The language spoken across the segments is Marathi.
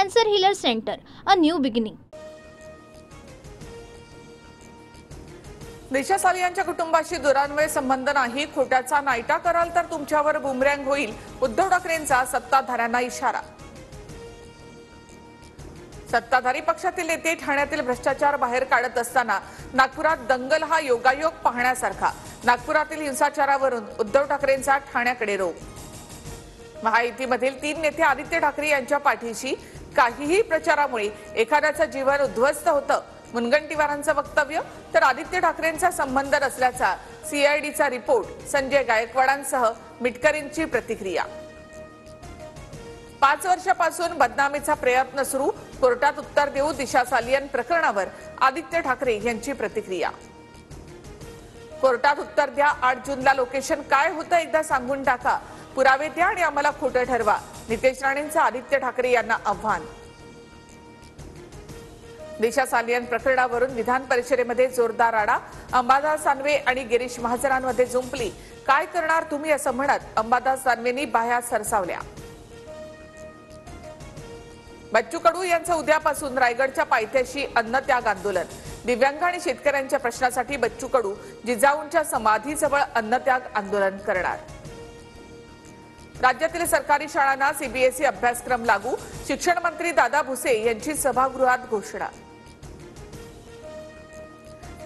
Cancer Healer Center, a new beginning. दिशा सालियांच्या कुटुंबाशी दुरान्वय संबंध नाही, खोट्याचा नायटा कराल तर तुमच्यावर बुमरँग होईल, उद्धव ठाकरेंचा सत्ताधाऱ्यांना इशारा. सत्ताधारी पक्षातील नेते ठाण्यातील भ्रष्टाचार बाहेर काढत असताना नागपुरात दंगल हा योगायोग पाहण्यासारखा. नागपुरातील हिंसाचारावरून उद्धव ठाकरेंचा ठाण्याकडे रोग. महायुतीमधील 3 नेते आदित्य ठाकरे यांच्या पाठीशी. काहीही प्रचारामुळे एखाद्याचं जीवन उद्ध्वस्त होतं, मुनगंटीवारांचं वक्तव्य. तर आदित्य ठाकरेंचा संबंध नसल्याचा सीआयडीचा रिपोर्ट. संजय गायकवाडांसह मिटकरींची प्रतिक्रिया. 5 वर्षापासून बदनामीचा प्रयत्न सुरू, कोर्टात उत्तर देऊ दिशा सालियन प्रकरणावर आदित्य ठाकरे यांची प्रतिक्रिया. कोर्टात उत्तर द्या, 8 जूनला लोकेशन काय होतं एकदा सांगून टाका, पुरावे द्या आणि आम्हाला खोटं ठरवा. नितेश राणेंचं आदित्य ठाकरे यांना आव्हान. दिशा सालियन प्रकरणावरून विधान परिषदेमध्ये जोरदार राडा. अंबादास दानवे आणि गिरीश महाजनांमध्ये जुंपली. काय करणार तुम्ही असं म्हणत अंबादास दानवेंनी बाह्या सरसावल्या. बच्चू कडू यांचं उद्यापासून रायगडच्या पायथ्याशी अन्नत्याग आंदोलन. दिव्यांग आणि शेतकऱ्यांच्या प्रश्नासाठी बच्चू कडू जिजाऊंच्या समाधीजवळ अन्नत्याग आंदोलन करणार. राज्यातील सरकारी शाळांना सीबीएसई अभ्यासक्रम लागू. शिक्षण मंत्री दादा भुसे यांची सभागृहात घोषणा.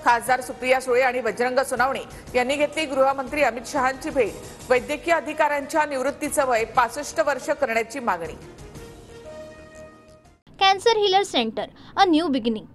खासदार सुप्रिया सुळे आणि बजरंग सोनवणे यांनी घेतली गृहमंत्री अमित शहांची भेट. वैद्यकीय अधिकाऱ्यांच्या निवृत्तीचं वय 65 वर्ष करण्याची मागणी. Cancer Healer Center, a new beginning.